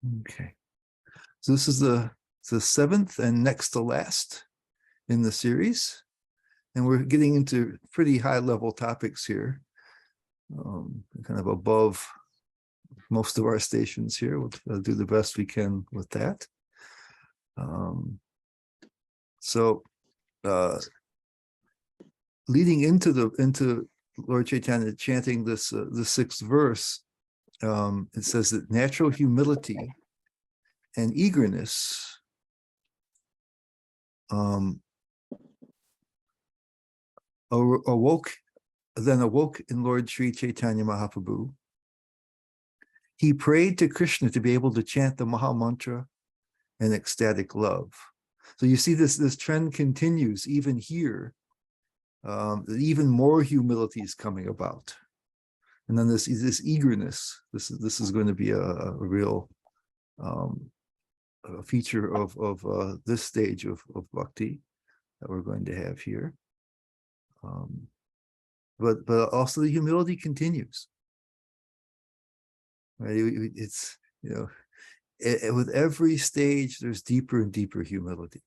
Okay. So this is the seventh and next to last in the series. And we're getting into pretty high level topics here, kind of above most of our stations here. We'll do the best we can with that. So leading into Lord Chaitanya chanting this the sixth verse, it says that natural humility and eagerness awoke in Lord Sri Chaitanya Mahaprabhu. He prayed to Krishna to be able to chant the Maha Mantra in ecstatic love. So you see this trend continues even here. Even more humility is coming about, and then this eagerness. This is going to be a real a feature of this stage of bhakti that we're going to have here. But also the humility continues. Right? It's, with every stage there's deeper and deeper humility.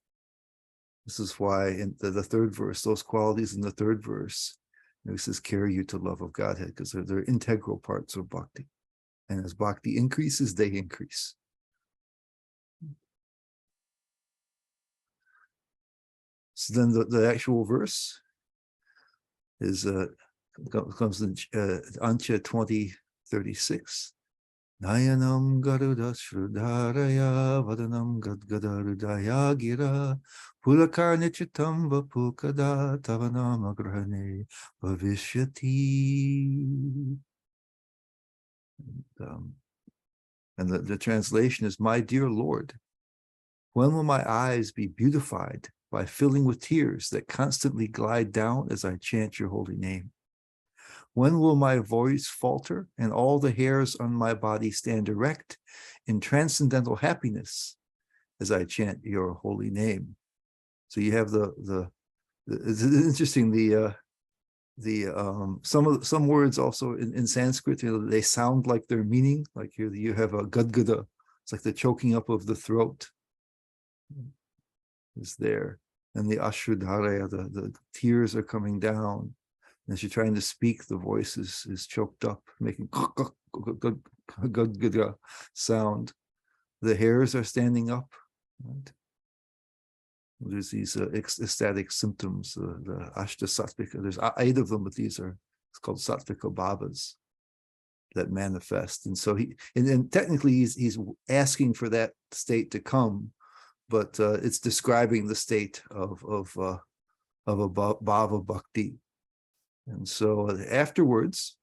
This is why in the third verse, those qualities in the third verse, it says, carry you to love of Godhead, because they're integral parts of bhakti. And as bhakti increases, they increase. So then the actual verse is comes in Ancha 20:36. Nayanam garuda shrudharaya vadanam gadgadarudaya gira pulakarni chitam vapukada tavanam agrahane bhavishyati. And the translation is, my dear Lord, when will my eyes be beautified by filling with tears that constantly glide down as I chant your holy name? When will my voice falter and all the hairs on my body stand erect in transcendental happiness as I chant your holy name? So you have it's interesting, some words also in Sanskrit, they sound like their meaning. Like you have a gadgada, it's like the choking up of the throat is there, and the ashrudharaya, the tears are coming down. As you're trying to speak, the voice is choked up, making sound. The hairs are standing up. Right? There's these ecstatic symptoms, the ashta sattvika. There's 8 of them, but it's called sattvika bhavas that manifest. And so and technically he's asking for that state to come, but it's describing the state of a bhava bhakti. And so afterwards,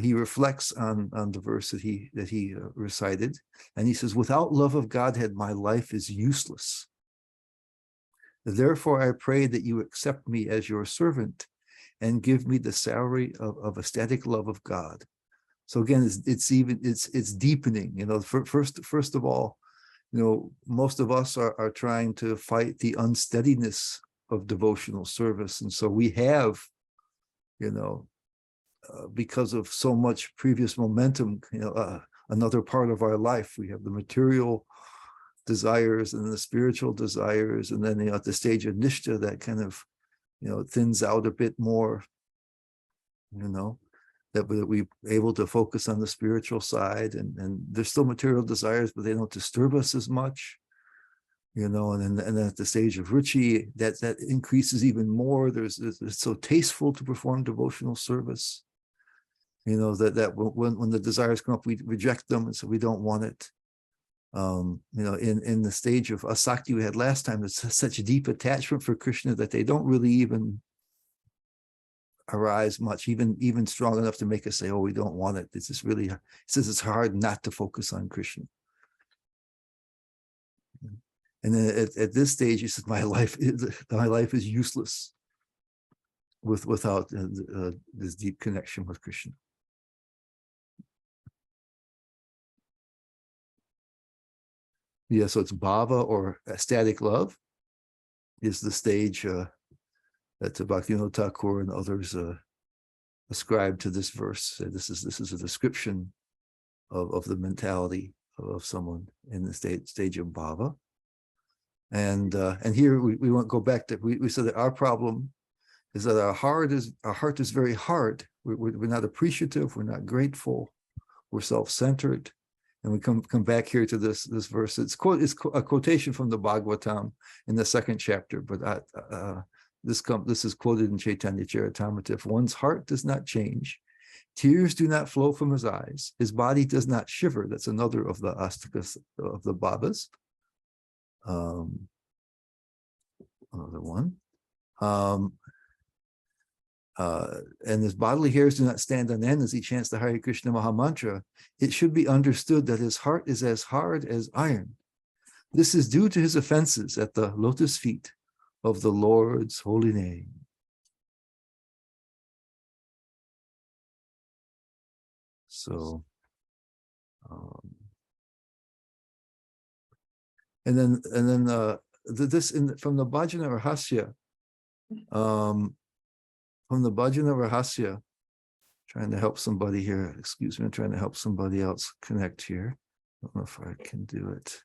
he reflects on the verse that he recited, and he says, without love of Godhead, my life is useless. Therefore, I pray that you accept me as your servant and give me the salary of ecstatic love of God. So again, it's deepening. First of all, most of us are trying to fight the unsteadiness of devotional service, and so we have, because of so much previous momentum, another part of our life. We have the material desires and the spiritual desires, and then at the stage of nishta, that kind of thins out a bit more. That we're able to focus on the spiritual side, and there's still material desires, but they don't disturb us as much. And then at the stage of ruchi, that increases even more. It's so tasteful to perform devotional service. That when the desires come up, we reject them, and so we don't want it. In the stage of asakti we had last time, it's such a deep attachment for Krishna that they don't really even arise much, even strong enough to make us say, oh, we don't want it. It's just really, it says it's hard not to focus on Krishna. And then at this stage, he says, my life is useless without this deep connection with Krishna. Yeah, so it's bhava, or ecstatic love, is the stage that Bhaktivinoda Thakur and others ascribe to this verse. This is a description of the mentality of someone in the stage of bhava. And here we won't go back to, we said that our problem is that our heart is very hard. We're not appreciative, we're not grateful, we're self-centered. And we come back here to this verse. It's a quotation from the Bhagavatam in the 2nd chapter, but this is quoted in Chaitanya Charitamrita. If one's heart does not change, tears do not flow from his eyes, his body does not shiver. That's another of the astakas of the Bhavas. Another one. And his bodily hairs do not stand on end as he chants the Hare Krishna Maha Mantra, it should be understood that his heart is as hard as iron. This is due to his offenses at the lotus feet of the Lord's holy name. So, and then this from the Bhajana Rahasya, from the Bhajana Rahasya, trying to help somebody here. Excuse me, I'm trying to help somebody else connect here. I don't know if I can do it.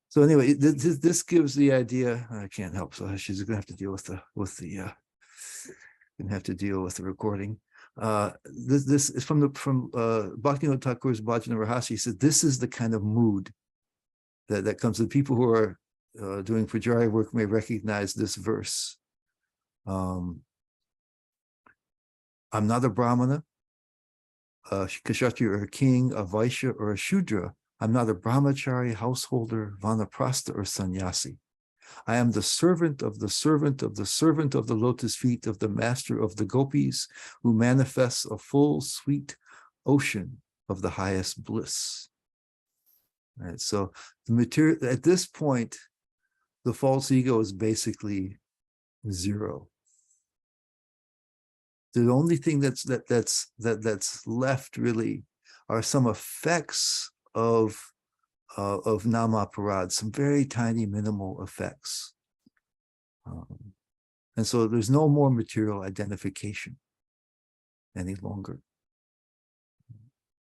So anyway, this gives the idea. I can't help, so she's going to have to deal with the recording. This is from Bhaktivinoda Thakur's Bhajana Rahasya. He said this is the kind of mood that comes to people who are doing Pujari work may recognize this verse. I'm not a Brahmana, a Kshatriya or a king, a Vaishya or a Shudra. I'm not a brahmachari, householder, vanaprastha or sannyasi. I am the servant of the servant of the servant of the lotus feet of the master of the gopis, who manifests a full, sweet ocean of the highest bliss. All right, so the material at this point, the false ego is basically zero. The only thing that's left really are some effects of namaparad, some very tiny minimal effects. And so there's no more material identification any longer.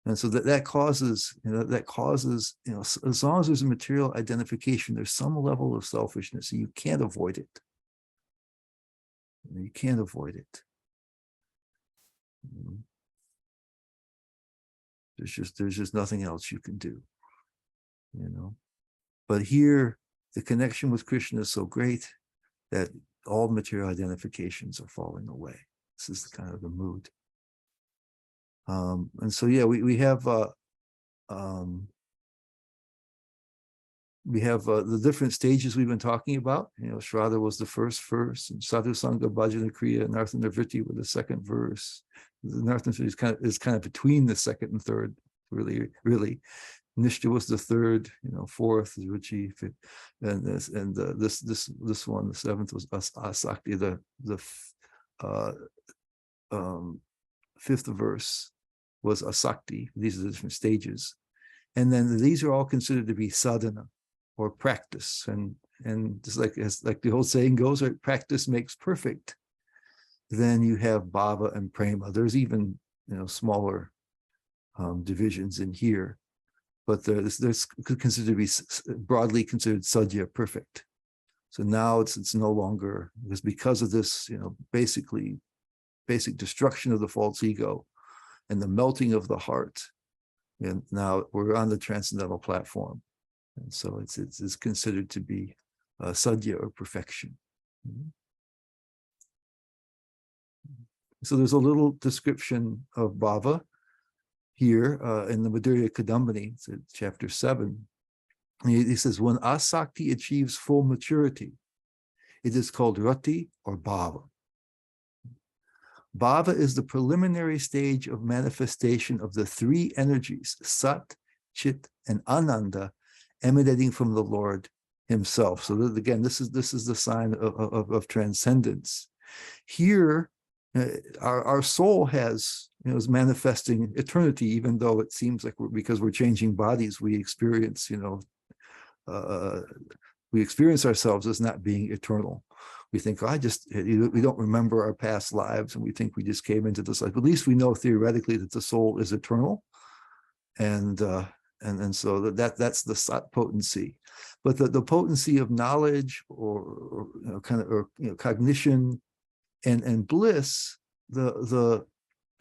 And so that causes, as long as there's a material identification, there's some level of selfishness. You can't avoid it. You can't avoid it. There's just nothing else you can do, But here, the connection with Krishna is so great that all material identifications are falling away. This is the kind of the mood. And so, yeah, we have the different stages we've been talking about. Shraddha was the first verse, and Sadhu Sangha, Bhajana Kriya, and Nartha Nivritti were the second verse. The Nartha Nivritti is kind of between the second and third, really. Nishta was the third, fourth is Ruchi, and this one, the seventh was Asakti. The fifth verse was Asakti. These are the different stages. And then these are all considered to be sadhana or practice. And just like the old saying goes, right, practice makes perfect. Then you have bhava and prema. There's even smaller divisions in here, but there's considered to be broadly considered sadhya, perfect. So now it's no longer, because of this basic destruction of the false ego and the melting of the heart. And now we're on the transcendental platform. And so it's considered to be sadhya or perfection. So there's a little description of bhava here in the Madhurya Kadambini, it's in chapter 7. He says, when asakti achieves full maturity, it is called rati or bhava. Bhava is the preliminary stage of manifestation of the three energies, Sat, Chit, and Ananda, emanating from the Lord himself. So again, this is the sign of transcendence. Here, our soul is manifesting eternity, even though it seems like because we're changing bodies, we experience ourselves as not being eternal. We think, oh, we don't remember our past lives, and we think we just came into this life. But at least we know theoretically that the soul is eternal, and so that's the sat potency. But the potency of knowledge or cognition and bliss, it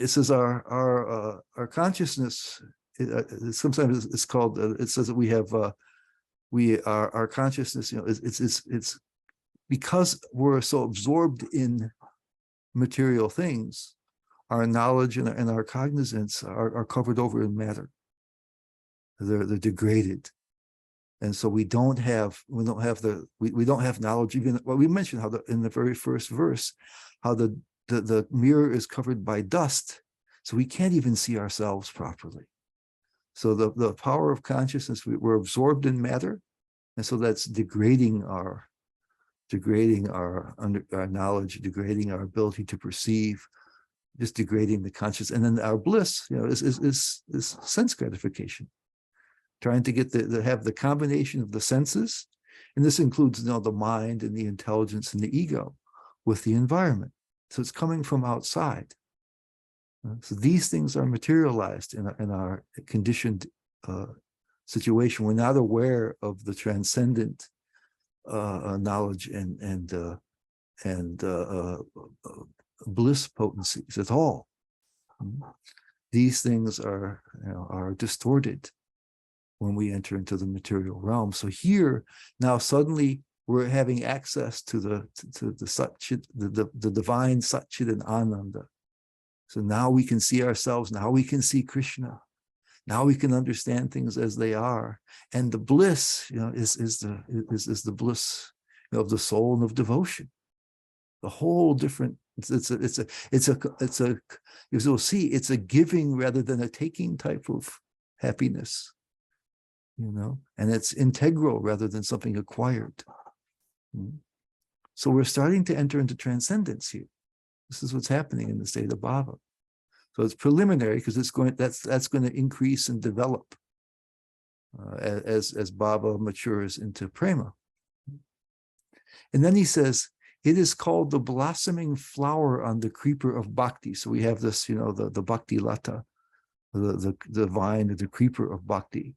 says our consciousness. Sometimes it's called. It says that we have our consciousness. It's because we're so absorbed in material things, our knowledge and our cognizance are covered over in matter. They're degraded, and so we don't have knowledge. Even we mentioned how in the very first verse, how the mirror is covered by dust, so we can't even see ourselves properly. So the power of consciousness, we're absorbed in matter, and so that's degrading our knowledge, degrading our ability to perceive, just degrading the conscious. And then our bliss, is sense gratification, trying to have the combination of the senses, and this includes the mind and the intelligence and the ego with the environment. So it's coming from outside. So these things are materialized in our conditioned situation. We're not aware of the transcendent knowledge and bliss potencies at all. These things are distorted when we enter into the material realm. So here now suddenly we're having access to the Satchit, the divine Satchit and Ananda. So now we can see ourselves. Now we can see Krishna. Now we can understand things as they are, and the bliss, is the bliss of the soul and of devotion. The whole different. You'll see, it's a giving rather than a taking type of happiness, and it's integral rather than something acquired. So we're starting to enter into transcendence here. This is what's happening in the state of bhava. So it's preliminary because that's going to increase and develop as bhava matures into prema. And then he says, it is called the blossoming flower on the creeper of bhakti. So we have this, the bhakti lata, the vine, the creeper of bhakti,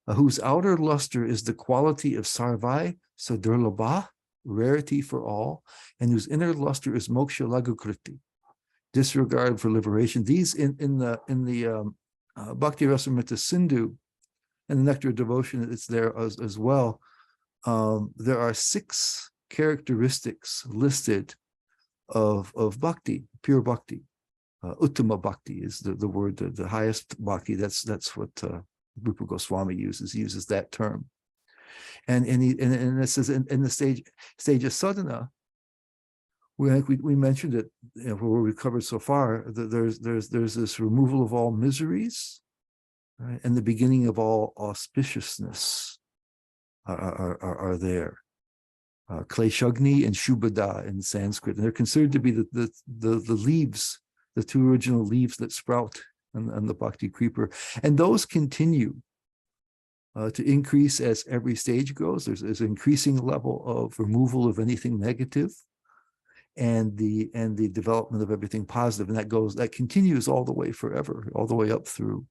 whose outer luster is the quality of sarvai sadurlabha, rarity for all, and whose inner luster is moksha lagukriti, disregard for liberation. These in the Bhakti Rasamrita Sindhu and the Nectar of Devotion, it's there as well. There are 6 characteristics listed of bhakti, pure bhakti. Uttama bhakti is the word, the highest bhakti. That's what Rupa Goswami uses. He uses that term. And it says in the stage of sadhana, we mentioned it, where we covered so far, that there's this removal of all miseries, right? And the beginning of all auspiciousness are there. Kleshagni and Shubhada in Sanskrit, and they're considered to be the leaves, the 2 original leaves that sprout on the bhakti creeper, and those continue to increase as every stage goes. There's an increasing level of removal of anything negative, and the development of everything positive, and that continues all the way forever, all the way up through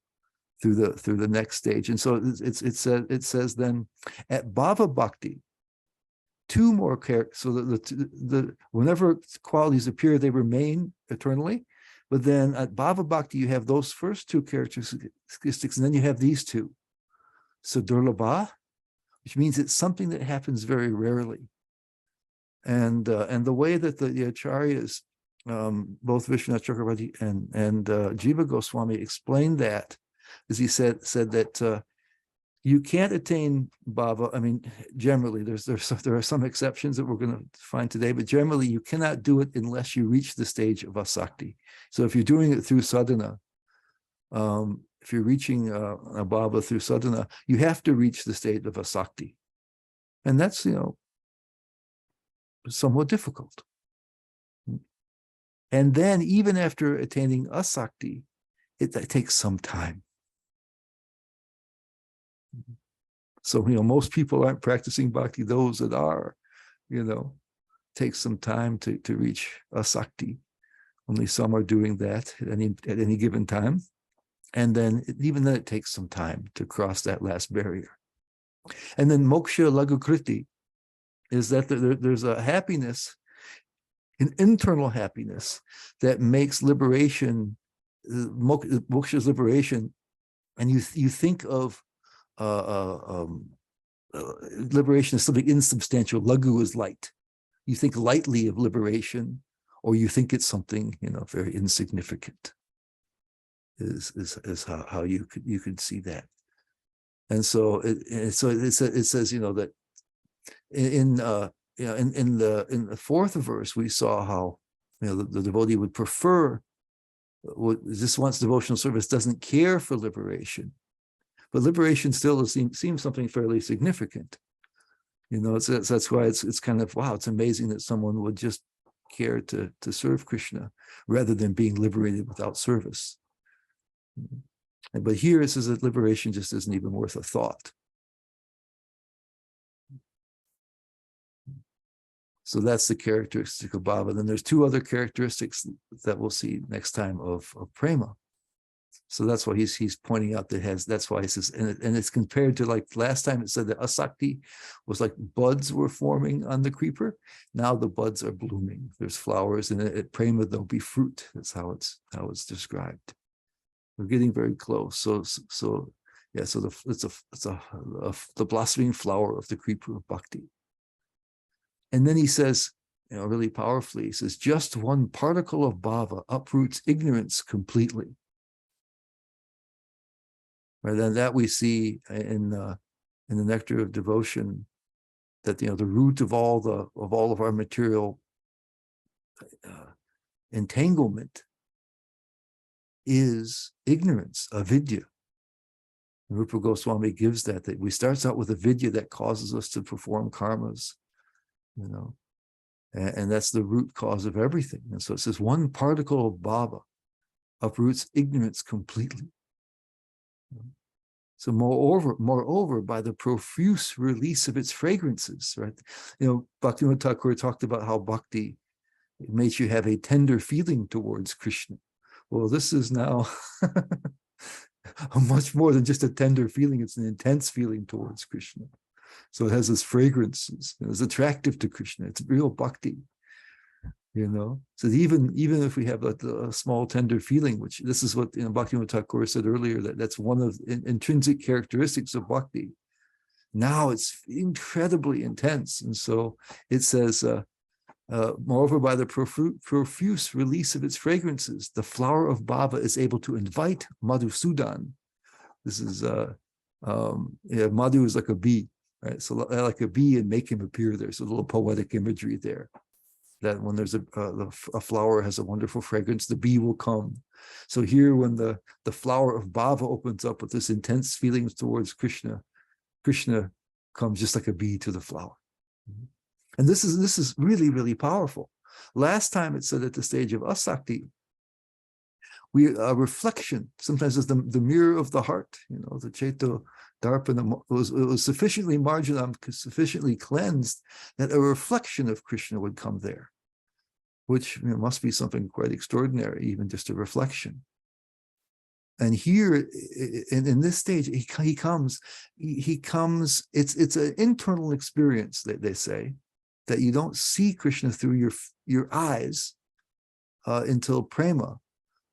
the next stage. And so it says then at bhava bhakti, 2 more characters. So the whenever qualities appear, they remain eternally. But then at bhava bhakti, you have those first 2 characteristics, and then you have these 2. So durlabha, which means it's something that happens very rarely. And the way that the acharyas, both Vishwanath Chakravarti and Jiva Goswami explained that, is he said that you can't attain bhava. I mean, generally, there are some exceptions that we're going to find today, but generally you cannot do it unless you reach the stage of asakti. So if you're doing it through sadhana, if you're reaching a bhava through sadhana, you have to reach the state of asakti, and that's somewhat difficult. And then even after attaining asakti, it takes some time. So most people aren't practicing bhakti. Those that are, takes some time to reach asakti. Only some are doing that at any given time. And then even then it takes some time to cross that last barrier. And then moksha lagukriti is that there's a happiness, an internal happiness that makes liberation, moksha's liberation, and you think of liberation as something insubstantial. Lagu is light. You think lightly of liberation, or you think it's something very insignificant. Is how you could see that. And so it says that in the fourth verse we saw how the devotee would prefer just wants devotional service, doesn't care for liberation, but liberation still seems something fairly significant. That's why it's kind of, wow, it's amazing that someone would just care to serve Krishna rather than being liberated without service. But here it says that liberation just isn't even worth a thought. So that's the characteristic of bhava. Then there's two other characteristics that we'll see next time of prema. So that's why he's pointing out that's why he says, and it's compared to, like last time it said that asakti was like buds were forming on the creeper. Now the buds are blooming. There's flowers, and at prema there'll be fruit. That's how it's described. We're getting very close. So the blossoming flower of the creeper of bhakti. And then he says, really powerfully, he says, just one particle of bhava uproots ignorance completely. Right, and that we see in the nectar of devotion, that the root of all of our material entanglement is ignorance, avidya. And Rupa Goswami gives that we starts out with avidya that causes us to perform karmas, and that's the root cause of everything. And so it says one particle of bhava uproots ignorance completely. So moreover, by the profuse release of its fragrances, right? Bhaktivinoda Thakur talked about how bhakti makes you have a tender feeling towards Krishna. Well, this is now much more than just a tender feeling. It's an intense feeling towards Krishna. So it has this fragrances. It's attractive to Krishna. It's real bhakti. So even if we have a small tender feeling, which this is what Bhaktivinoda Thakur said earlier, that's one of intrinsic characteristics of bhakti. Now it's incredibly intense, and so it says, moreover, by the profuse release of its fragrances, the flower of bhava is able to invite Madhusudan. This is Madhu is like a bee, right? So like a bee, and make him appear. There's a little poetic imagery there, that when there's a flower has a wonderful fragrance, the bee will come. So here, when the flower of bhava opens up with this intense feelings towards Krishna, Krishna comes just like a bee to the flower. And this is really, really powerful. Last time it said at the stage of asakti, a reflection sometimes is the mirror of the heart. The Cheto Darpana was sufficiently marginal, sufficiently cleansed, that a reflection of Krishna would come there, which must be something quite extraordinary, even just a reflection. And here, in this stage, he comes. It's an internal experience, that they say, that you don't see Krishna through your eyes until prema,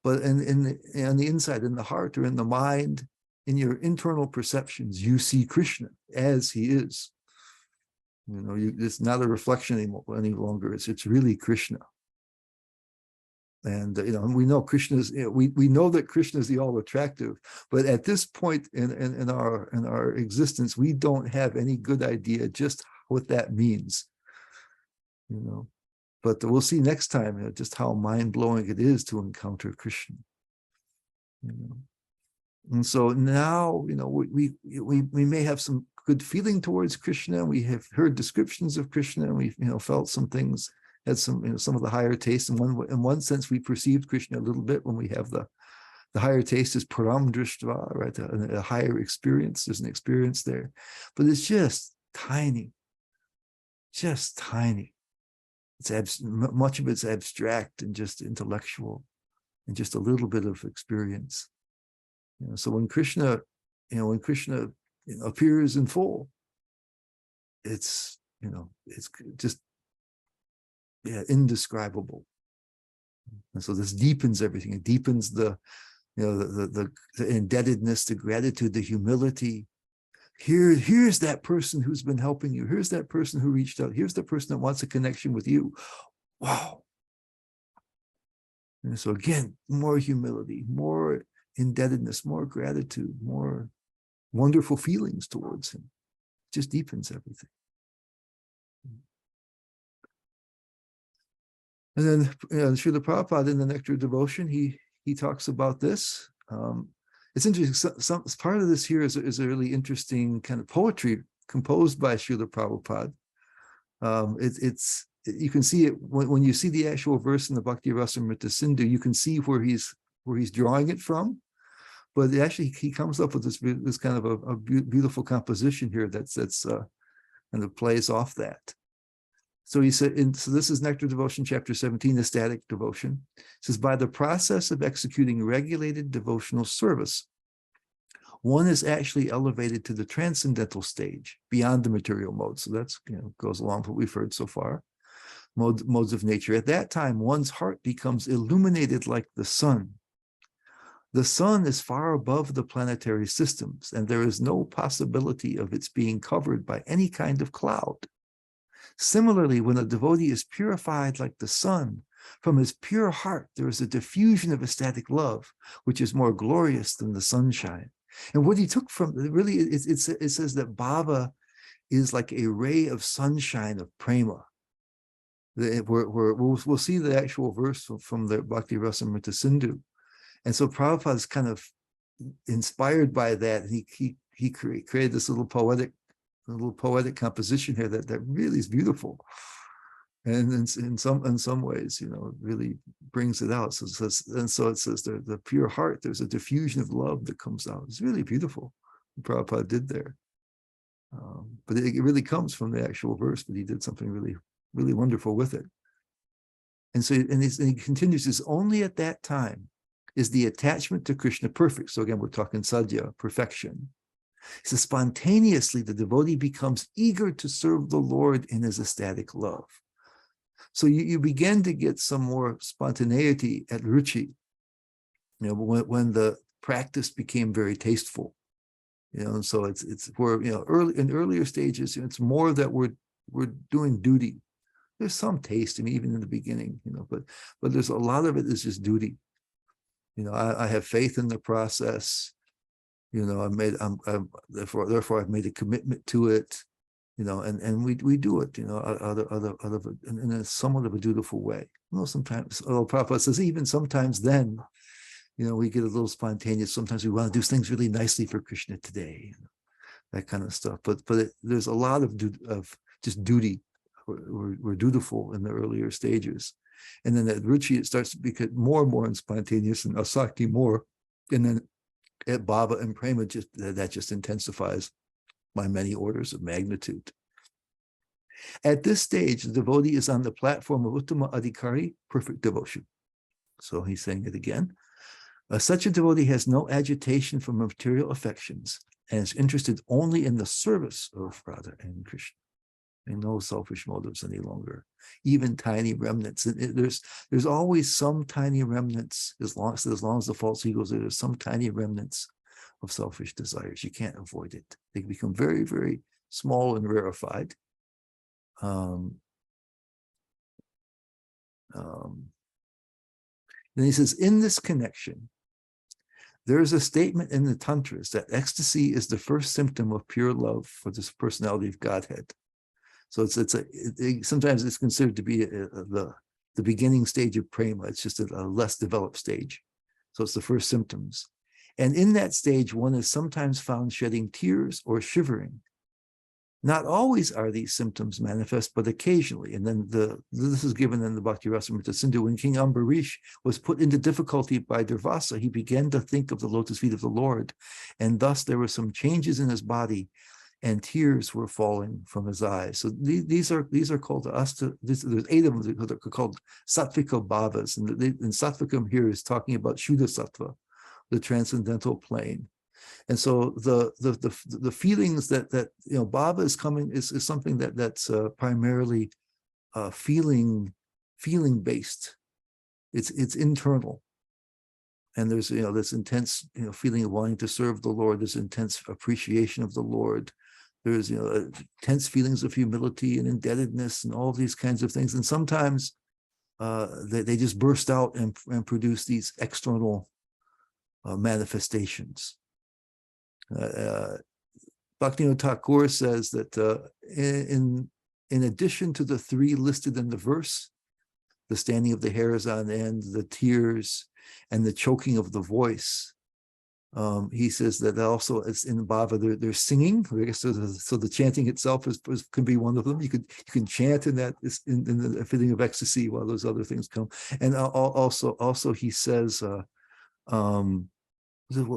but on the inside, in the heart, or in the mind, in your internal perceptions, you see Krishna as he is. It's not a reflection any longer. It's really Krishna. And we know Krishna's. We know that Krishna is the all attractive, but at this point in our existence, we don't have any good idea just what that means. But we'll see next time just how mind-blowing it is to encounter Krishna. And so now, we may have some good feeling towards Krishna. We have heard descriptions of Krishna, and we felt some things, had some some of the higher taste. In one sense, we perceived Krishna a little bit when we have the higher taste is param drishtva, right? A higher experience. There's an experience there, but it's just tiny. much of it's abstract and just intellectual and just a little bit of experience. So when Krishna, appears in full, it's just indescribable. And so this deepens everything. It deepens the indebtedness, the gratitude, the humility. Here's that person who's been helping you. Here's that person who reached out. Here's the person that wants a connection with you. Wow. And so again, more humility, more indebtedness, more gratitude, more wonderful feelings towards him. It just deepens everything. And then Srila Prabhupada in the Nectar of Devotion, he talks about this. It's interesting. Some part of this here is a really interesting kind of poetry composed by Srila Prabhupada. You can see it when you see the actual verse in the Bhakti Rasamrita Sindhu. You can see where he's drawing it from, but actually he comes up with this kind of a beautiful composition here that's kind of plays off that. So he said, so this is Nectar Devotion, chapter 17, ecstatic devotion. It says, by the process of executing regulated devotional service, one is actually elevated to the transcendental stage beyond the material mode. So that's, goes along with what we've heard so far. Modes of nature. At that time, one's heart becomes illuminated like the sun. The sun is far above the planetary systems, and there is no possibility of its being covered by any kind of cloud. Similarly, when a devotee is purified like the sun, from his pure heart, there is a diffusion of ecstatic love, which is more glorious than the sunshine. And what he took from, really, it says that Baba is like a ray of sunshine of prema. We'll see the actual verse from the Bhakti Rasamrita Sindhu. And so Prabhupada is kind of inspired by that. He created this little poetic composition here that really is beautiful, and in some ways, really brings it out. So it says the pure heart. There's a diffusion of love that comes out. It's really beautiful. What Prabhupada did there, but it really comes from the actual verse. But he did something really, really wonderful with it. And so, and he continues this: only at that time is the attachment to Krishna perfect. So again, we're talking sadhya, perfection. So spontaneously, the devotee becomes eager to serve the Lord in his ecstatic love. So you begin to get some more spontaneity at ruchi, when the practice became very tasteful. And so it's where, earlier stages, it's more that we're doing duty. There's some taste, even in the beginning, but there's a lot of it is just duty. I have faith in the process. Therefore I've made a commitment to it, and we do it, out of in a somewhat of a dutiful way. Sometimes, although Prabhupada says even sometimes then, we get a little spontaneous. Sometimes we want to do things really nicely for Krishna today, that kind of stuff. But there's a lot of just duty. We're dutiful in the earlier stages, and then at ruchi it starts to become more and more spontaneous, and asakti more, and then at bhava and prema that just intensifies by many orders of magnitude. At this stage, the devotee is on the platform of Uttama Adhikari, perfect devotion. So he's saying it again. Such a devotee has no agitation from material affections and is interested only in the service of Radha and Krishna, and no selfish motives any longer, even tiny remnants. And there's always some tiny remnants, as long as the false ego is there, there's some tiny remnants of selfish desires. You can't avoid it. They become very, very small and rarefied. Then he says, in this connection, there is a statement in the Tantras that ecstasy is the first symptom of pure love for this personality of Godhead. So sometimes it's considered to be the beginning stage of prema. It's just a less developed stage. So it's the first symptoms. And in that stage, one is sometimes found shedding tears or shivering. Not always are these symptoms manifest, but occasionally. And then this is given in the Bhakti Rasamrita Sindhu. When King Ambarish was put into difficulty by Durvasa, he began to think of the lotus feet of the Lord. And thus there were some changes in his body. and tears were falling from his eyes. So these are called there's 8 of them that are called sattvika bhavas, and sattvikam here is talking about Shuddha sattva, the transcendental plane. And so the feelings that bhava is coming is something that's primarily feeling based. It's internal. And there's this intense feeling of wanting to serve the Lord. There's intense appreciation of the Lord. There's intense feelings of humility and indebtedness and all these kinds of things. And sometimes they just burst out and produce these external manifestations. Bhaktivinoda Thakur says that in addition to the 3 listed in the verse, the standing of the hairs on end, the tears, and the choking of the voice, he says that also it's in bhava. They're singing. I guess so the chanting itself can be one of them. You can chant in that in the feeling of ecstasy while those other things come. And also he says, what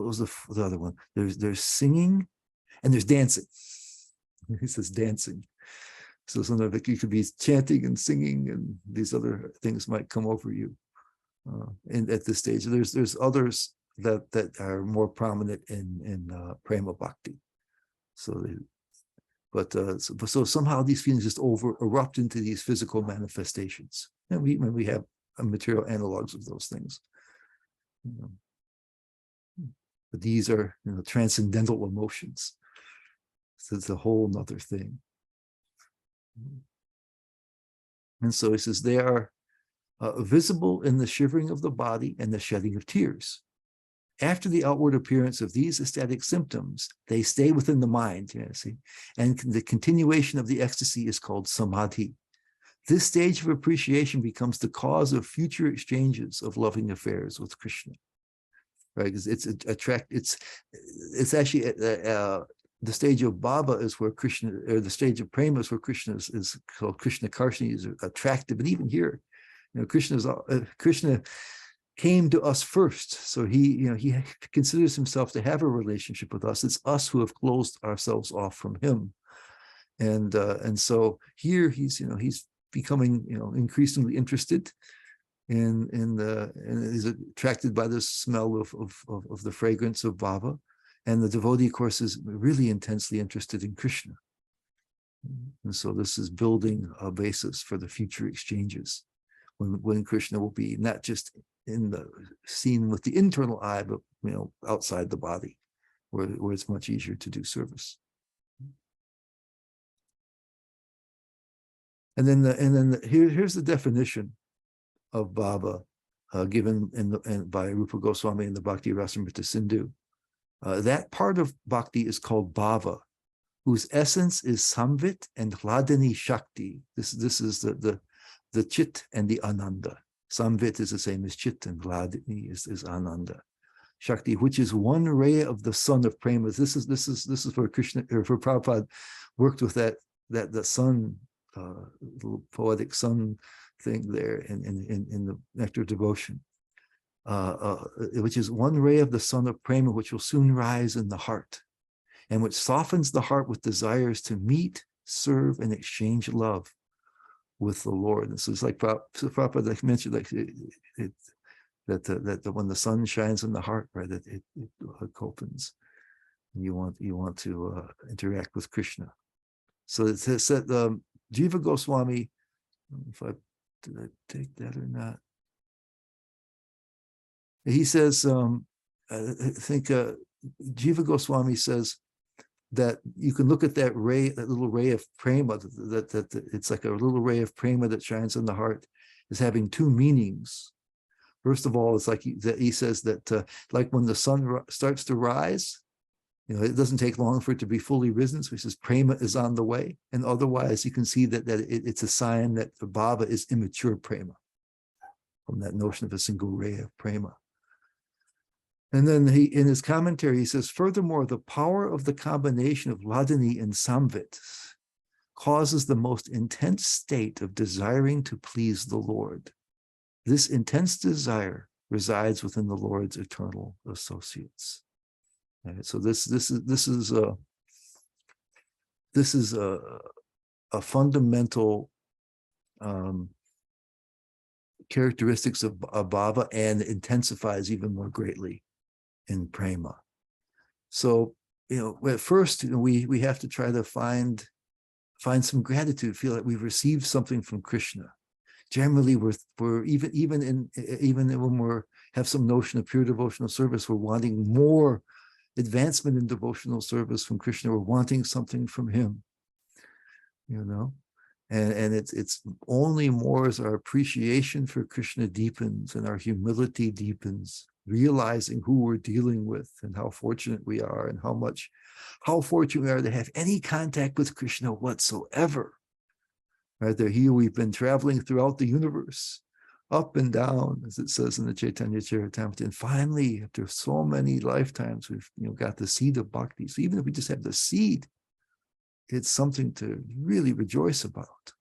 was the other one? There's singing, and there's dancing. He says dancing. So sometimes you could be chanting and singing, and these other things might come over you. And at this stage, there's others that are more prominent in prema bhakti. So somehow these feelings just erupt into these physical manifestations, and we have material analogs of those things. But these are transcendental emotions. So it's a whole nother thing. And so he says they are visible in the shivering of the body and the shedding of tears. After the outward appearance of these ecstatic symptoms, they stay within the mind, and the continuation of the ecstasy is called samadhi. This stage of appreciation becomes the cause of future exchanges of loving affairs with Krishna. Right? It's actually the stage of bhava is where Krishna, or the stage of prema is where Krishna is called Krishna Karshini, is attractive. And even here, Krishna came to us first, so he considers himself to have a relationship with us. It's us who have closed ourselves off from him, and so here he's becoming increasingly interested and is attracted by the smell of the fragrance of bhava. And the devotee, of course, is really intensely interested in Krishna. And so this is building a basis for the future exchanges, when Krishna will be not just seen with the internal eye, but outside the body, where it's much easier to do service. And then here's the definition of bhava given by Rupa Goswami in the Bhakti Rasamrita Sindhu. That part of bhakti is called bhava, whose essence is samvit and hladini shakti. This is the chit and the ananda. Samvit is the same as chit, and hladini is ananda. Shakti, which is one ray of the sun of prema. This is where Krishna, or for Prabhupada, worked with that sun, little poetic sun thing there in the Nectar Devotion. Which is one ray of the sun of prema, which will soon rise in the heart, and which softens the heart with desires to meet, serve, and exchange love with the Lord. And so it's like Prabhupada mentioned, that when the sun shines in the heart, right, that it opens, and you want to interact with Krishna. So it says that Jiva Goswami, did I take that or not? He says, I think Jiva Goswami says that you can look at that little ray of prema, that it's like a little ray of prema that shines in the heart, as having 2 meanings. First of all, it's like he says that like when the sun starts to rise, it doesn't take long for it to be fully risen. So he says prema is on the way. And otherwise, you can see that it's a sign that the bhava is immature prema, from that notion of a single ray of prema. And then in his commentary, he says, furthermore, the power of the combination of hladini and samvit causes the most intense state of desiring to please the Lord. This intense desire resides within the Lord's eternal associates. Right, so this is this is a fundamental characteristics of bhava, and intensifies even more greatly in prema. So, at first, we have to try to find some gratitude, feel like we've received something from Krishna. Generally, we're even when we have some notion of pure devotional service, we're wanting more advancement in devotional service from Krishna. We're wanting something from him, and it's only more as our appreciation for Krishna deepens and our humility deepens, realizing who we're dealing with and how fortunate we are, and how fortunate we are to have any contact with Krishna whatsoever. Right there, here we've been traveling throughout the universe, up and down, as it says in the Chaitanya Charitamrita, and finally, after so many lifetimes, we've got the seed of bhakti. So even if we just have the seed, it's something to really rejoice about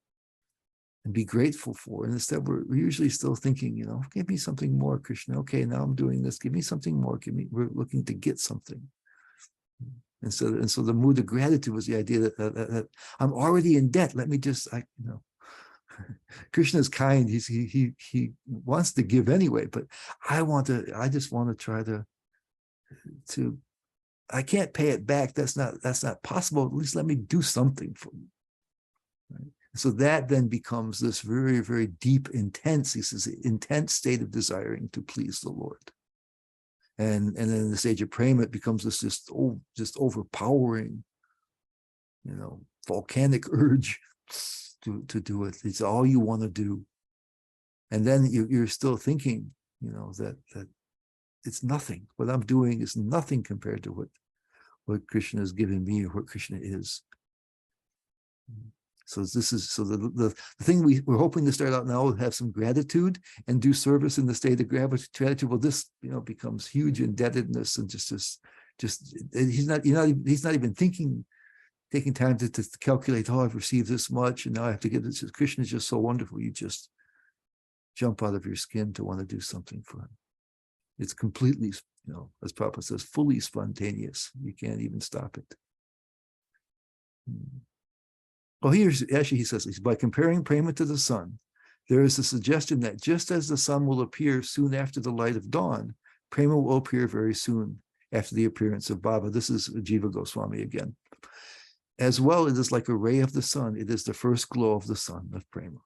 and be grateful for. And instead, we're usually still thinking, give me something more, Krishna. Okay, now I'm doing this. Give me something more. We're looking to get something. And so the mood of gratitude was the idea that I'm already in debt. Let me just, Krishna is kind. He wants to give anyway, but I just want to try to I can't pay it back. That's not possible. At least let me do something for you. Right? So that then becomes this very, very deep, intense state of desiring to please the Lord. And then in the stage of prema, it becomes this just overpowering, volcanic urge to do it. It's all you want to do. And then you're still thinking, that it's nothing. What I'm doing is nothing compared to what Krishna has given me, or what Krishna is. So the thing we're hoping to start out now with, have some gratitude and do service in the state of gratitude. Well, this becomes huge indebtedness, and just he's not even taking time to calculate. Oh, I've received this much, and now I have to give this. Krishna is just so wonderful. You just jump out of your skin to want to do something for him. It's completely, as Prabhupada says, fully spontaneous. You can't even stop it. Well, he says, by comparing prema to the sun, there is a suggestion that just as the sun will appear soon after the light of dawn, prema will appear very soon after the appearance of bhava. This is Jiva Goswami again. As well, it is like a ray of the sun. It is the first glow of the sun of prema.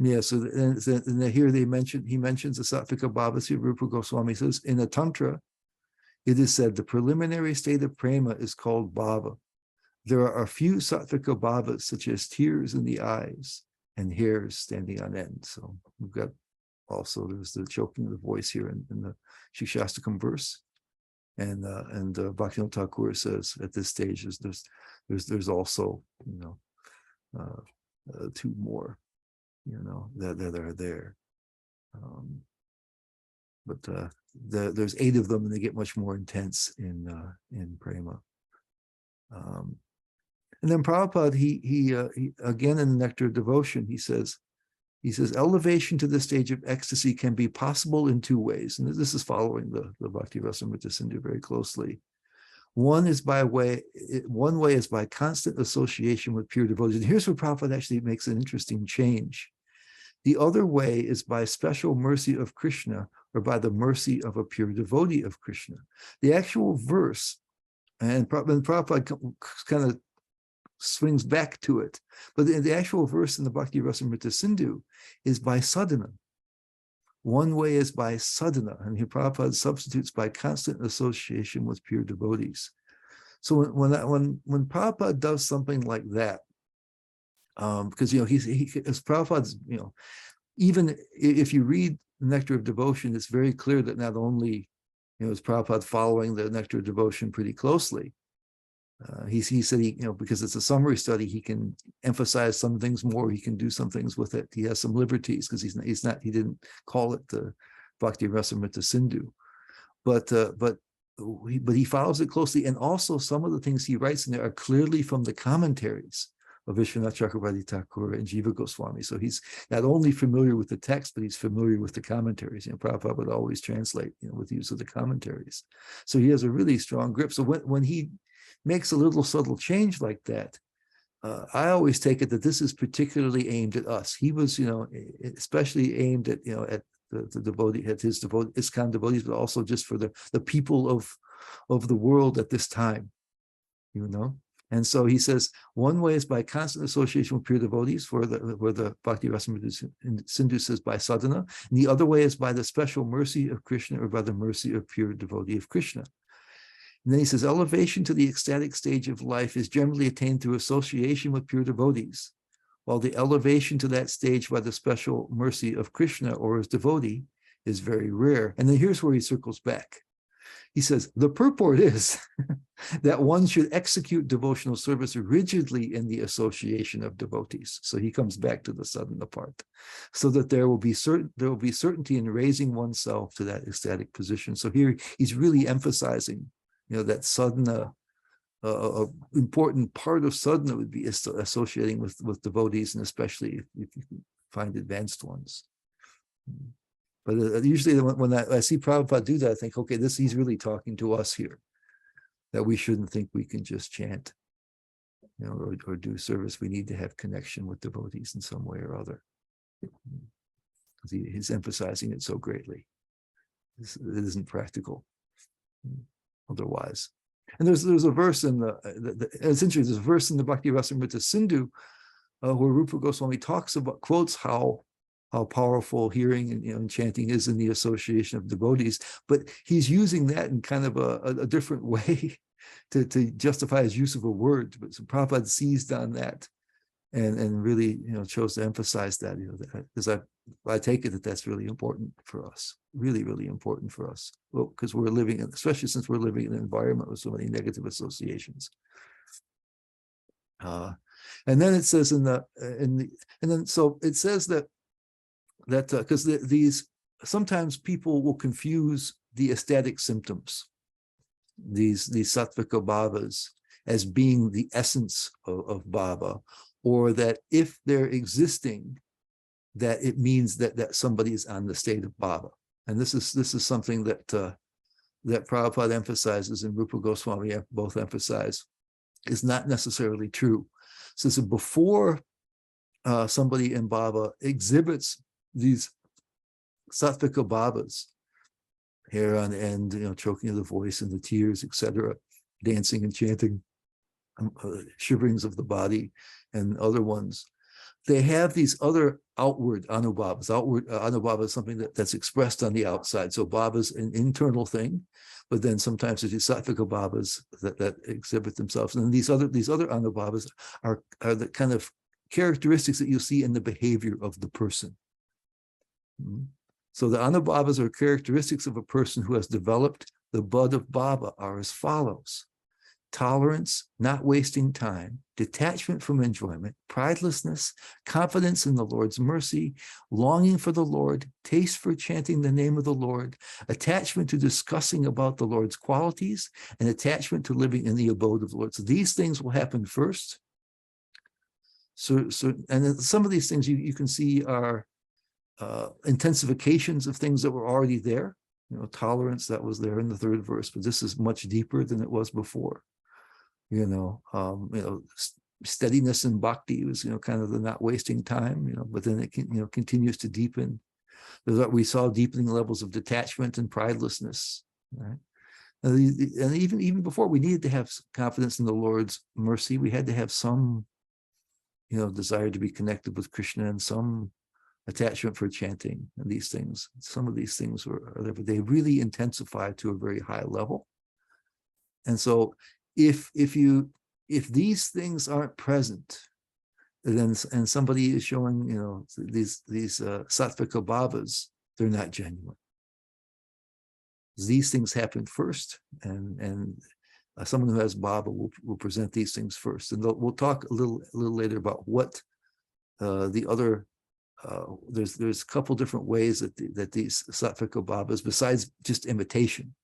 Yeah, so here he mentions the Sattvika Bhava. Sri Rupa Goswami says, in a tantra, it is said the preliminary state of prema is called bhava. There are a few Sattvika bhavas, such as tears in the eyes and hairs standing on end. So we've got also, there's the choking of the voice here in the Siksastaka verse. And Bhaktivinoda Thakur says at this stage, there's also, two more, that are there. But there's 8 of them, and they get much more intense in prema. And then Prabhupada, he again in the Nectar of Devotion, he says elevation to the stage of ecstasy can be possible in 2 ways, and this is following the Bhakti Rasamrita Sindhu very closely. One way is by constant association with pure devotees. And here's where Prabhupada actually makes an interesting change. The other way is by special mercy of Krishna, or by the mercy of a pure devotee of Krishna. The actual verse, and Prabhupada kind of swings back to it, but the actual verse in the Bhakti Rasamrita Sindhu is by sadhana. One way is by sadhana, and here Prabhupada substitutes by constant association with pure devotees. So when Prabhupada does something like that, because as Prabhupada's, even if you read the Nectar of Devotion, it's very clear that not only is Prabhupada following the Nectar of Devotion pretty closely. He said because it's a summary study, he can emphasize some things more. He can do some things with it. He has some liberties because he didn't call it the Bhakti Rasamrita Sindhu, but he follows it closely. And also some of the things he writes in there are clearly from the commentaries of Vishwanath Chakravarti Thakur and Jiva Goswami. So he's not only familiar with the text, but he's familiar with the commentaries. Prabhupada would always translate, with the use of the commentaries. So he has a really strong grip. So when he makes a little subtle change like that, I always take it that this is particularly aimed at us. He was, especially aimed at, at the devotee, at his ISKCON devotees, but also just for the people of the world at this time, And so he says, one way is by constant association with pure devotees, where the Bhakti Rasamrita Sindhu says by sadhana, and the other way is by the special mercy of Krishna or by the mercy of pure devotee of Krishna. And then he says, elevation to the ecstatic stage of life is generally attained through association with pure devotees, while the elevation to that stage by the special mercy of Krishna or his devotee is very rare. And then here's where he circles back. He says, the purport is that one should execute devotional service rigidly in the association of devotees. So he comes back to the sadhana part, so that there will be certainty in raising oneself to that ecstatic position. So here he's really emphasizing, that sadhana, important part of sadhana would be associating with devotees, and especially if you find advanced ones. But usually when I see Prabhupada do that, I think, okay, he's really talking to us here, that we shouldn't think we can just chant, or do service. We need to have connection with devotees in some way or other. He's emphasizing it so greatly. It isn't practical otherwise. And there's a verse in it's interesting, there's a verse in the Bhakti Rasamrita Sindhu where Rupa Goswami quotes how powerful hearing and chanting is in the association of devotees, but he's using that in kind of a different way to justify his use of a word. But so Prabhupada seized on that and really chose to emphasize that, because I take it that's really important for us, really, really important for us. Well, because we're living, especially since we're living in an environment with so many negative associations. And then it says so it says that because these sometimes people will confuse the ecstatic symptoms, these sattvika bhavas, as being the essence of bhava, or that if they're existing, that it means that somebody is on the state of bhava. And this is something that Prabhupada emphasizes and Rupa Goswami both emphasize is not necessarily true. So before somebody in bhava exhibits these sattvika bhavas, hair on end, choking of the voice and the tears, etc., dancing and chanting, shiverings of the body, and other ones, they have these other outward anubhavas. Outward anubhava is something that's expressed on the outside. So bhava is an internal thing, but then sometimes there's these sattvika bhavas that exhibit themselves. And then these other anubhavas are the kind of characteristics that you see in the behavior of the person. So the anubhavas are characteristics of a person who has developed the bud of bhava are as follows: tolerance, not wasting time, detachment from enjoyment, pridelessness, confidence in the Lord's mercy, longing for the Lord, taste for chanting the name of the Lord, attachment to discussing about the Lord's qualities, and attachment to living in the abode of the Lord. So these things will happen first. So and some of these things you can see are intensifications of things that were already there. Tolerance, that was there in the third verse, but this is much deeper than it was before. Steadiness in bhakti was, kind of the not wasting time, but then it continues to deepen. We saw deepening levels of detachment and pridelessness, right? And even before, we needed to have confidence in the Lord's mercy. We had to have some, desire to be connected with Krishna and some attachment for chanting and these things. Some of these things are there, but they really intensify to a very high level. And so if these things aren't present, then and somebody is showing, these sattvika bhavas, they're not genuine. These things happen first, and someone who has bhava will present these things first. And we'll talk a little later about what the other. There's a couple different ways that these sattvika bhavas, besides just imitation.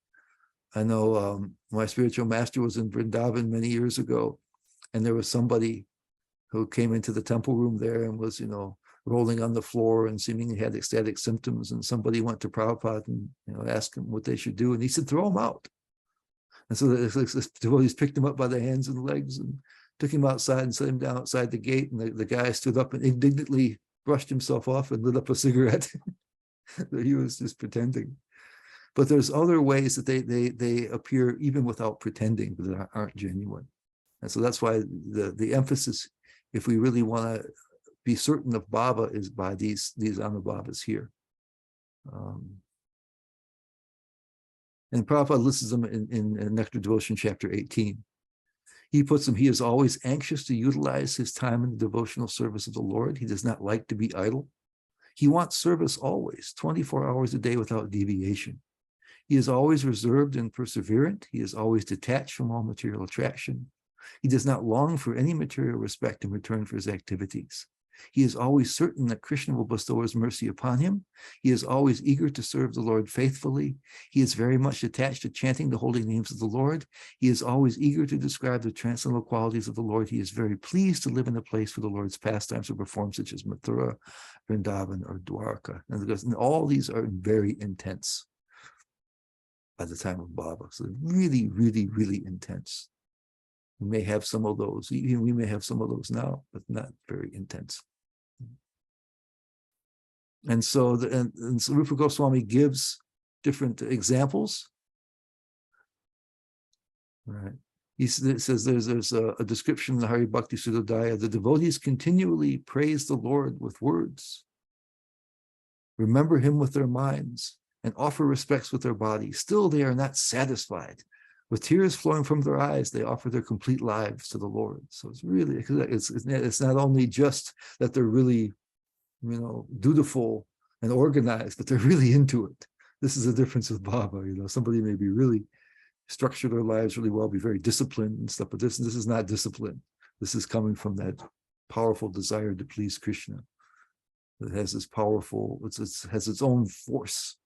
I know my spiritual master was in Vrindavan many years ago, and there was somebody who came into the temple room there and was, rolling on the floor and seemingly had ecstatic symptoms. And somebody went to Prabhupada and, asked him what they should do. And he said, throw him out. And so the devotees picked him up by the hands and legs and took him outside and set him down outside the gate. And the guy stood up and indignantly brushed himself off and lit up a cigarette. He was just pretending. But there's other ways that they appear even without pretending, but that aren't genuine. And so that's why the emphasis, if we really want to be certain of Baba, is by these Anubhavas here. And Prabhupada lists them in Nectar Devotion, chapter 18. He puts them, he is always anxious to utilize his time in the devotional service of the Lord. He does not like to be idle. He wants service always, 24 hours a day without deviation. He is always reserved and perseverant. He is always detached from all material attraction. He does not long for any material respect in return for his activities. He is always certain that Krishna will bestow his mercy upon him. He is always eager to serve the Lord faithfully. He is very much attached to chanting the holy names of the Lord. He is always eager to describe the transcendental qualities of the Lord. He is very pleased to live in a place where the Lord's pastimes are performed, such as Mathura, Vrindavan, or Dwarka. And all these are very intense by the time of Baba. So really, really, really intense. We may have some of those. We may have some of those now, but not very intense. And so, so Rupa Goswami gives different examples. Right. He says there's a description in the Hari Bhakti Sudodaya. The devotees continually praise the Lord with words, remember him with their minds, and offer respects with their bodies. Still, they are not satisfied. With tears flowing from their eyes, they offer their complete lives to the Lord. So it's really, it's not only just that they're really, dutiful and organized, but they're really into it. This is the difference with Baba. Somebody may be really structure their lives really well, be very disciplined and stuff, but this is not discipline. This is coming from that powerful desire to please Krishna. It has this powerful, it has its own force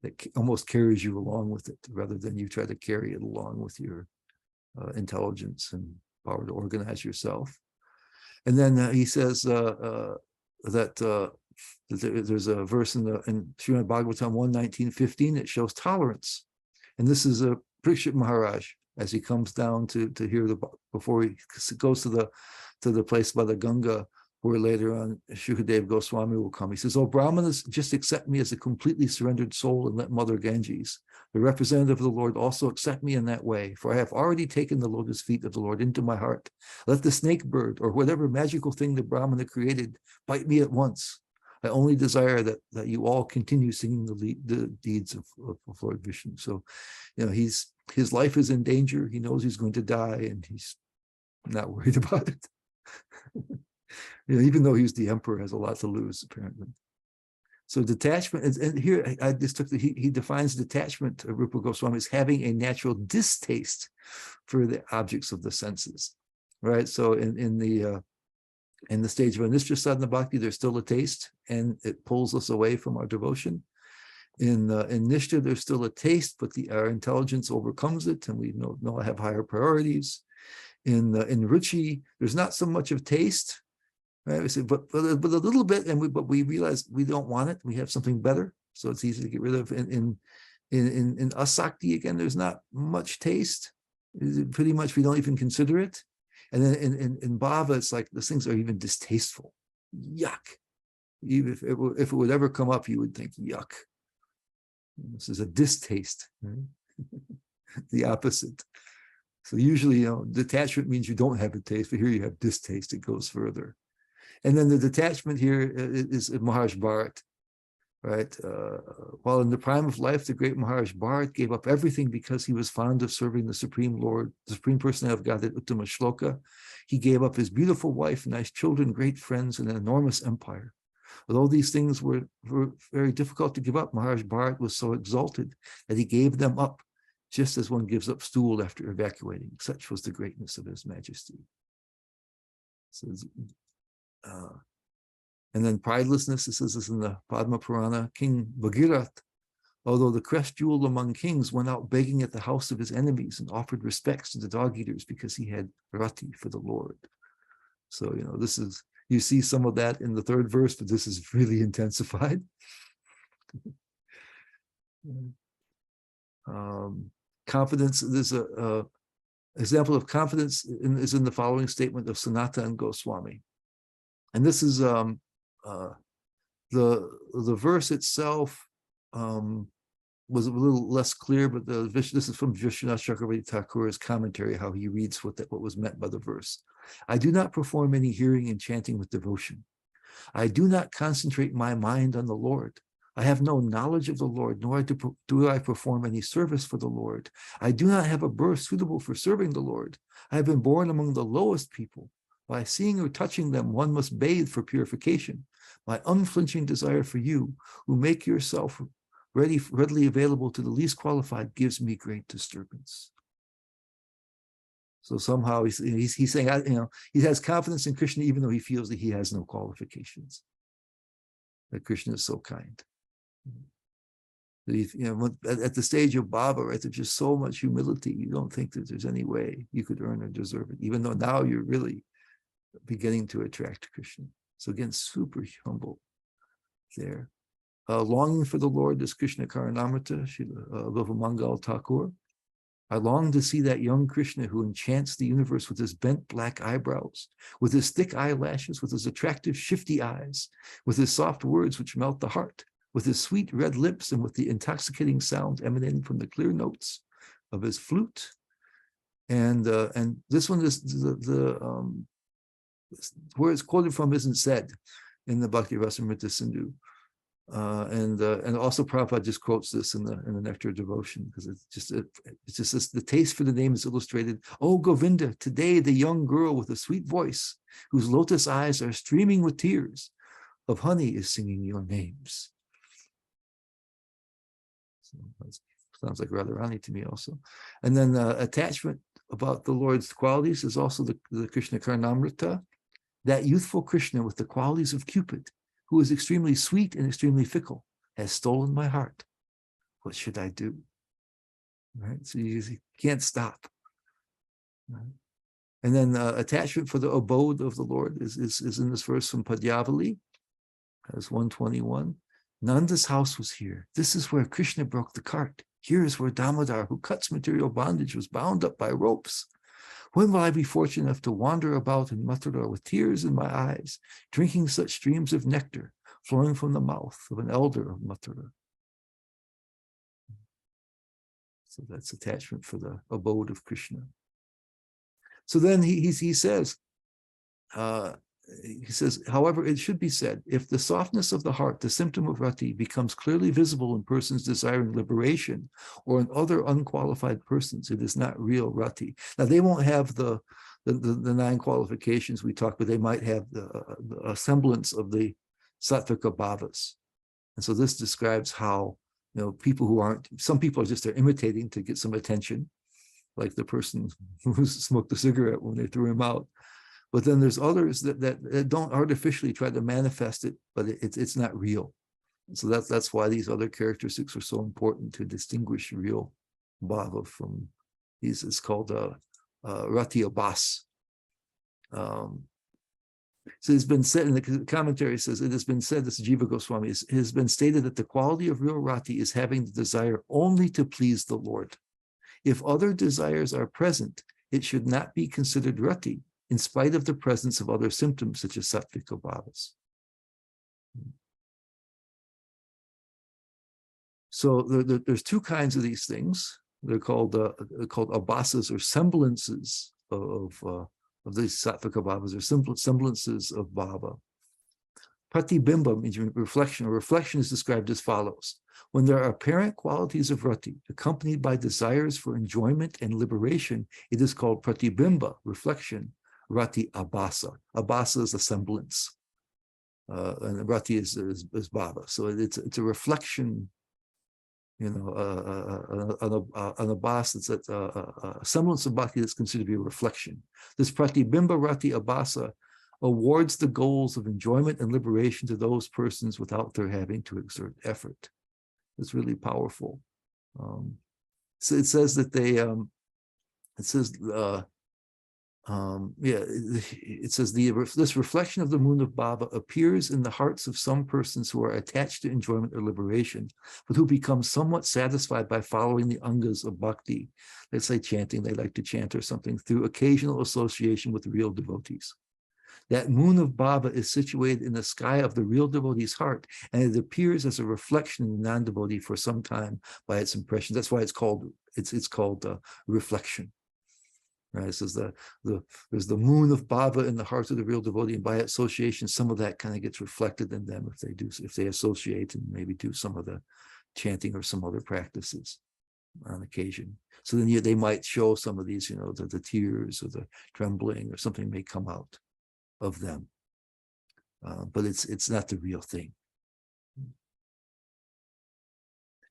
that almost carries you along with it, rather than you try to carry it along with your intelligence and power to organize yourself. And then he says that there's a verse in Srimad Bhagavatam 1:19-15 that shows tolerance. And this is a Parikshit Maharaj, as he comes down to hear before he goes to the place by the Ganga, where later on Shukadev Goswami will come. He says, "Oh, Brahmanas, just accept me as a completely surrendered soul and let Mother Ganges, the representative of the Lord, also accept me in that way, for I have already taken the lotus feet of the Lord into my heart. Let the snake bird or whatever magical thing the Brahmana created bite me at once. I only desire that you all continue singing the deeds of Lord Vishnu." So, his life is in danger. He knows he's going to die, and he's not worried about it. Even though he's the emperor, has a lot to lose, apparently. So detachment, and here I just took he defines detachment of Rupa Goswami as having a natural distaste for the objects of the senses, right? So in the stage of Anistra Sadhana Bhakti, there's still a taste, and it pulls us away from our devotion. In Nishta, there's still a taste, but our intelligence overcomes it, and we know I have higher priorities. In Ruchi, there's not so much of taste, right? We say, but a little bit, but we realize we don't want it. We have something better, so it's easy to get rid of. In Asakti, again, there's not much taste. Pretty much, we don't even consider it. And then in Bhava, it's like those things are even distasteful. Yuck! Even if it would ever come up, you would think yuck. This is a distaste, right? The opposite. So usually, detachment means you don't have a taste, but here you have distaste. It goes further. And then the detachment here is Maharaj Bharat, right? While in the prime of life, the great Maharaj Bharat gave up everything because he was fond of serving the Supreme Lord, the Supreme Personality of Godhead, Uttama Shloka. He gave up his beautiful wife, nice children, great friends, and an enormous empire. Although these things were very difficult to give up, Maharaj Bharat was so exalted that he gave them up, just as one gives up stool after evacuating. Such was the greatness of his majesty. So, and then pridelessness, it says this in the Padma Purana, King Bhagirath, although the crest jewel among kings, went out begging at the house of his enemies and offered respects to the dog eaters because he had rati for the Lord. So, this is, you see some of that in the third verse, but this is really intensified. Confidence, there's a example of confidence is in the following statement of Sanatana Goswami. And this is the verse itself was a little less clear, but this is from Vishwanath Chakravarti Thakur's commentary, how he reads what was meant by the verse. I do not perform any hearing and chanting with devotion. I do not concentrate my mind on the Lord. I have no knowledge of the Lord, nor do I perform any service for the Lord. I do not have a birth suitable for serving the Lord. I have been born among the lowest people. By seeing or touching them, one must bathe for purification. My unflinching desire for you, who make yourself readily available to the least qualified, gives me great disturbance. So somehow he's saying, he has confidence in Krishna even though he feels that he has no qualifications. That Krishna is so kind. At the stage of Baba, right, there's just so much humility. You don't think that there's any way you could earn or deserve it, even though now you're really beginning to attract Krishna. So again, super humble there. Longing for the Lord is Krishna Karanamrita, Vivamangal Thakur. I long to see that young Krishna who enchants the universe with his bent black eyebrows, with his thick eyelashes, with his attractive shifty eyes, with his soft words which melt the heart, with his sweet red lips, and with the intoxicating sounds emanating from the clear notes of his flute. And this one is where it's quoted from isn't said in the Bhakti Rasamrita Sindhu. And also Prabhupada just quotes this in the Nectar of Devotion, because it's just the taste for the name is illustrated. Oh Govinda, today the young girl with a sweet voice, whose lotus eyes are streaming with tears of honey, is singing your names. So that sounds like Radharani to me also. And then attachment about the Lord's qualities is also the Krishna Karnamrita, that youthful Krishna with the qualities of Cupid, who is extremely sweet and extremely fickle, has stolen my heart. What should I do? Right? So you can't stop. Right? And then attachment for the abode of the Lord is in this verse from Padyavali, as 121. Nanda's house was here. This is where Krishna broke the cart. Here is where Damodar, who cuts material bondage, was bound up by ropes. When will I be fortunate enough to wander about in Mathura with tears in my eyes, drinking such streams of nectar flowing from the mouth of an elder of Mathura? So that's attachment for the abode of Krishna. So then he says, however, it should be said, if the softness of the heart, the symptom of rati, becomes clearly visible in persons desiring liberation or in other unqualified persons, it is not real rati. Now, they won't have the 9 qualifications we talked, but they might have a semblance of the sattvika bhavas. And so this describes how, people who aren't, some people are just, they're imitating to get some attention, like the person who smoked a cigarette when they threw him out. But then there's others that don't artificially try to manifest it, but it's not real. So that's why these other characteristics are so important to distinguish real bhava from these. It's called rati abhas. So it's been said in the commentary, says it has been said, this is Jiva Goswami, it has been stated that the quality of real rati is having the desire only to please the Lord. If other desires are present, it should not be considered rati, in spite of the presence of other symptoms such as sattvika bhavas. So there's 2 kinds of these things. They're called abhasas, or semblances of these sattvika bhavas, or semblances of bhava. Pratibimba means reflection, or reflection is described as follows. When there are apparent qualities of rati accompanied by desires for enjoyment and liberation, it is called pratibimba, reflection, rati abhasa. Abhasa is a semblance, and rati is bhava. So it's a reflection, an abhasa, it's a semblance of bhakti that's considered to be a reflection. This pratibimba rati abhasa awards the goals of enjoyment and liberation to those persons without their having to exert effort. It's really powerful. So it says that it says this reflection of the moon of Baba appears in the hearts of some persons who are attached to enjoyment or liberation, but who become somewhat satisfied by following the angas of bhakti. Let's say chanting, they like to chant or something, through occasional association with real devotees. That moon of Baba is situated in the sky of the real devotee's heart, and it appears as a reflection in the non-devotee for some time by its impression. That's why it's called reflection. Right, it says there's the moon of Baba in the heart of the real devotee, and by association, some of that kind of gets reflected in them if they associate and maybe do some of the chanting or some other practices on occasion. So then they might show some of these, the tears or the trembling or something may come out of them, but it's not the real thing.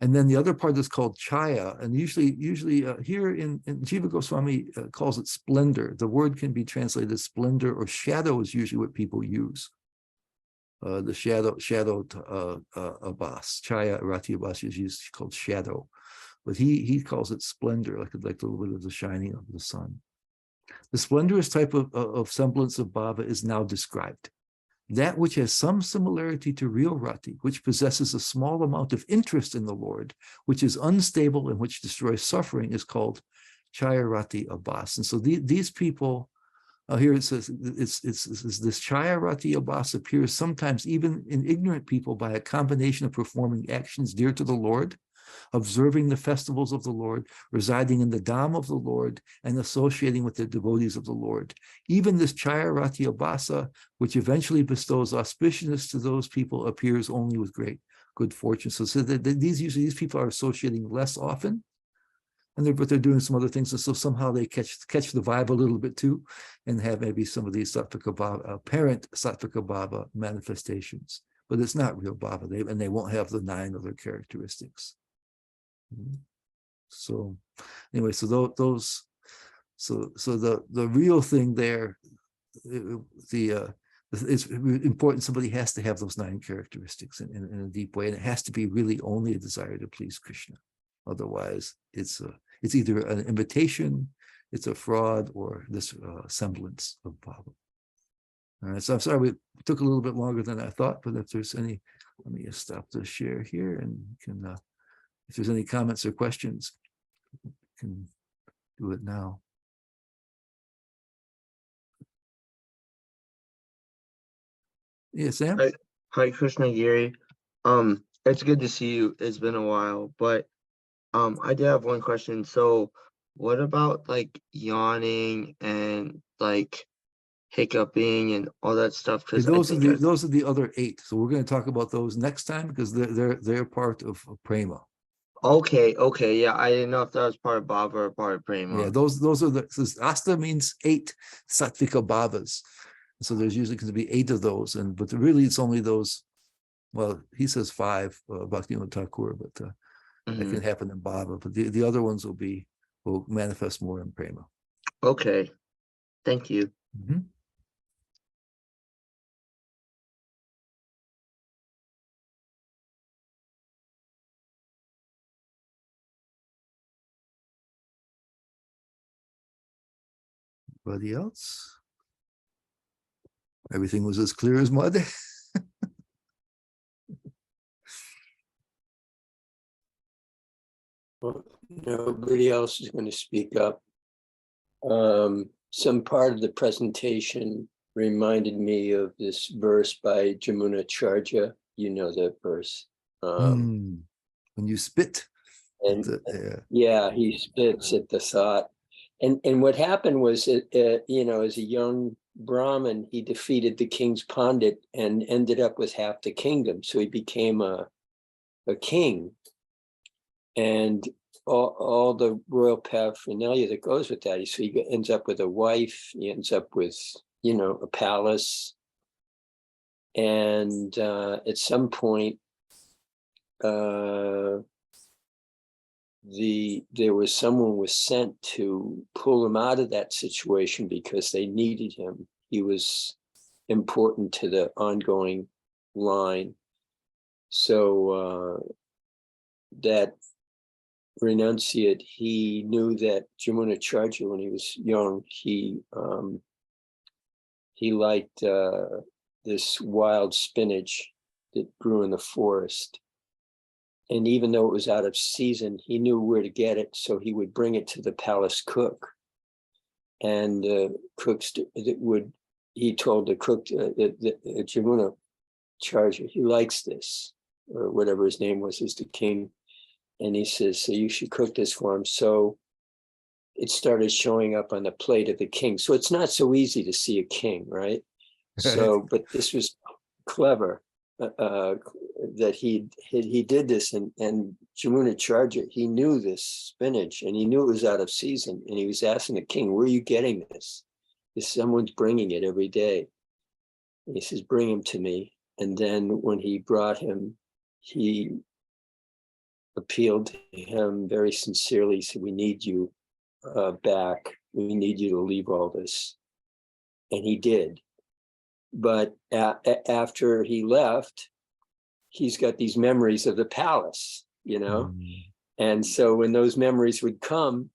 And then the other part is called chaya, and usually here in Jiva Goswami calls it splendor. The word can be translated as splendor, or shadow is usually what people use. The shadow abas, chaya rati abas is used called shadow, but he calls it splendor, like a little bit of the shining of the sun. The splendorous type of semblance of Baba is now described. That which has some similarity to real rati, which possesses a small amount of interest in the Lord, which is unstable and which destroys suffering, is called chaya rati abas. And so these people, here it says, it's this chaya rati abas appears sometimes even in ignorant people by a combination of performing actions dear to the Lord, observing the festivals of the Lord, residing in the Dham of the Lord, and associating with the devotees of the Lord. Even this chaya rati abasa, which eventually bestows auspiciousness to those people, appears only with great good fortune. So that these people are associating less often, but they're doing some other things, and so somehow they catch the vibe a little bit too, and have maybe some of these Sattvika Baba, apparent Sattvika Baba manifestations. But it's not real Baba, and they won't have the 9 other characteristics. So anyway, so the real thing there, it's important. Somebody has to have those 9 characteristics in a deep way, and it has to be really only a desire to please Krishna. Otherwise, it's either an imitation, it's a fraud, or this semblance of Baba. All right, so I'm sorry we took a little bit longer than I thought, but if there's any, let me just stop the share here, and you can. If there's any comments or questions, you can do it now. Yeah, Sam? Hi, Krishna Giri. It's good to see you. It's been a while, but I did have one question. So what about like yawning and like hiccuping and all that stuff? Because those are the other 8. So we're going to talk about those next time, because they're part of prema. Okay, yeah. I didn't know if that was part of Baba or part of prema. Yeah, those are Asta means 8 Sattvika Bhavas. So there's usually going to be 8 of those, but really it's only those. Well, he says 5, Bhaktivinoda Thakur, but that can happen in Bhava. But the other ones will manifest more in prema. Okay, thank you. Anybody else? Everything was as clear as mud. Well, nobody else is going to speak up. Some part of the presentation reminded me of this verse by Jamuna Charja. You know that verse. When you spit. And yeah, he spits at the thought. And what happened was, as a young Brahmin, he defeated the king's pandit and ended up with half the kingdom. So he became a king. And all the royal paraphernalia that goes with that. So he ends up with a wife, he ends up with, a palace. And at some point, there was someone was sent to pull him out of that situation because they needed him. He was important to the ongoing line. So that renunciate, he knew that Jamunacharya, when he was young, he liked this wild spinach that grew in the forest. And even though it was out of season, he knew where to get it. So he would bring it to the palace cook. And cooks he told the cook, Jamunacharya, he likes this, or whatever his name was, as the king. And he says, so you should cook this for him. So it started showing up on the plate of the king. So it's not so easy to see a king, right? So, but this was clever that he did this, and Jamunacharya, he knew this spinach, and he knew it was out of season, and he was asking the king, where are you getting this? If someone's bringing it every day. And he says, bring him to me. And then when he brought him, he appealed to him very sincerely. He said, we need you back. We need you to leave all this. And he did. But after he left, he's got these memories of the palace, you know? And so when those memories would come,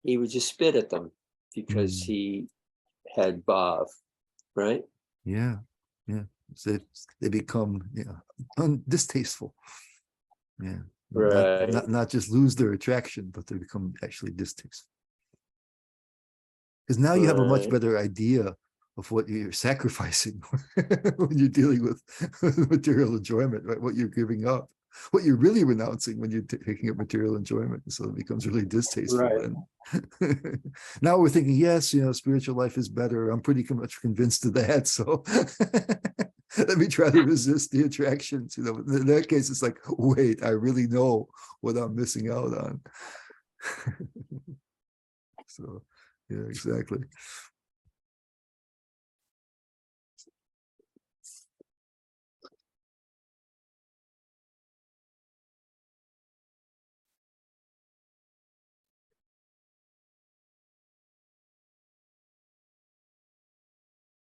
he would just spit at them because he had bhav, right? Yeah, yeah. So they become distasteful. Yeah. Right. Not just lose their attraction, but they become actually distasteful. Because now you have a much better idea of what you're sacrificing when you're dealing with material enjoyment, right? What you're giving up, what you're really renouncing when you're taking up material enjoyment. So it becomes really distasteful. Right. And now we're thinking, yes, spiritual life is better. I'm pretty much convinced of that. So let me try to resist the attractions. In that case, it's like, wait, I really know what I'm missing out on. So, yeah, exactly.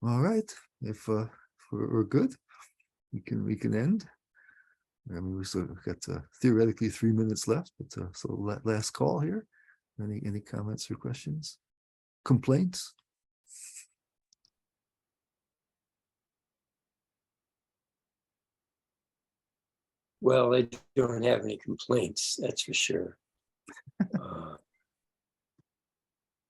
All right, if we're good, we can end. I mean, we sort of got theoretically 3 minutes left, but so last call here. Any comments or questions, complaints? Well, I don't have any complaints, that's for sure.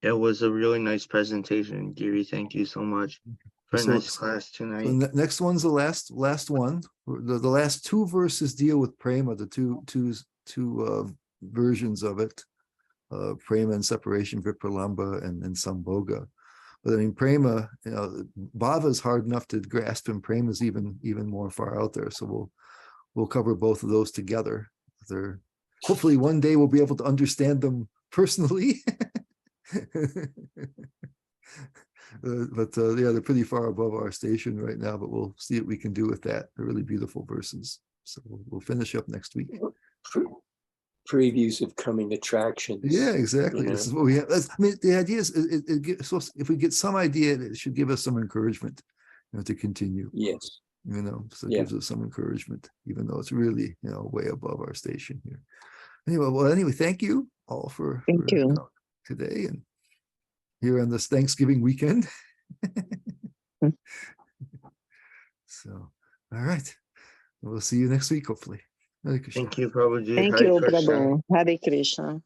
It was a really nice presentation, Giri. Thank you so much for a nice class tonight. So next one's the last one. The last two verses deal with prema, the two versions of it, prema and separation, vipralamba and sambhoga. But I mean, prema, bhava is hard enough to grasp, and prema is even more far out there. So we'll cover both of those together. Hopefully one day we'll be able to understand them personally. But yeah, they're pretty far above our station right now, but we'll see what we can do with that. They're really beautiful verses. So we'll finish up next week. Previews of coming attractions. Yeah, exactly. This is what we have. I mean, the idea is, so if we get some idea, it should give us some encouragement, to continue. Yes. So it gives us some encouragement, even though it's really, way above our station here. Anyway, thank you all for today and here on this Thanksgiving weekend. So, all right. We'll see you next week, hopefully. Hare Krishna. Thank you, Prabhuji. Thank Hare you, Krishna. Prabhu. Hare Krishna.